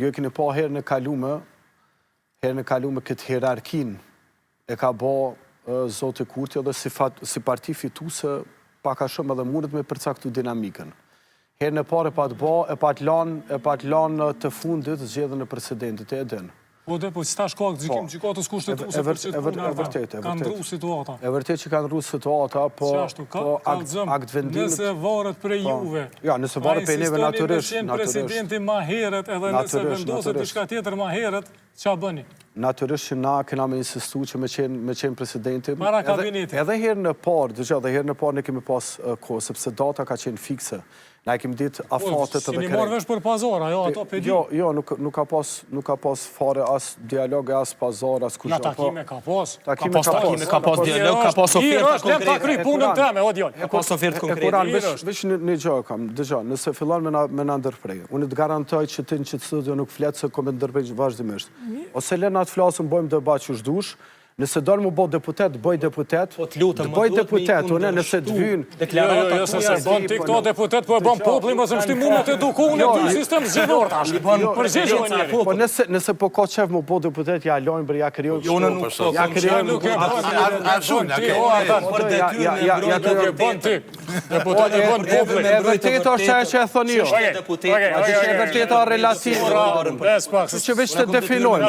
ju e keni pa herën e kalume këtë hierarkin e ka bo Zoti Kurti dhe si parti fituese pak a shumë edhe mundet me përcaktu dinamikën. Herën e parë e pa të lanë të fundit zgjedhjen e precedentit e edhen. Po dhe, po s'ta shkak gjykatës kushtetuese për që të punë arta. Ka ndru situata. E vërtet që ka ndru situata, po akt vendimit... Nëse varet prej juve, ja, nëse varet prej neve natyrisht. A insistoni me qenë presidenti ma heret edhe nëse vendoset diçka tjetër ma heret, qa bëni? Natyrisht që na kena me insistu që me qenë presidenti. Para kabinetit. Edhe herën e parë, edhe herën e parë ne kemi pas kohë, sepse data ka qenë fikse. Na e kemi ditë afatet edhe keni marrë vesh për pazara, jo, ato pedi? Jo, nuk ka pas fare as dialog, as pazar, as kusha. Na takime ka pas. Takime ka pas dialog, ka pas oferta konkrete. Lem ta kry punën teme, o djallë. Ka pas ofertë konkrete. E kuran, veç një gjë kam, dëgja, nëse fillon me na ndërprej, unë të garantoj që ti në qëtë studio nuk fletë se kom e ndërprej vazhdimisht. Ose le na të flasëm, bojmë debat që shdush, nëse donë mu bo deputet, bëj deputet, bëj deputet, unë nëse të vynë... Jo, se se bon ti këto deputet, po e bon popli, më se më shtimu me të eduku unë e dy sistem zgjidhor tash. Përgjegjë njeri. Po nëse po ka qef mu bo deputet, ja lojnë bërë, ja kryojnë... Jo, unë nuk po, nuk e bon ti. Deputet e bon popli. E vërtet është që e thoni jo. E vërtet është relativ. Që veç të definojnë.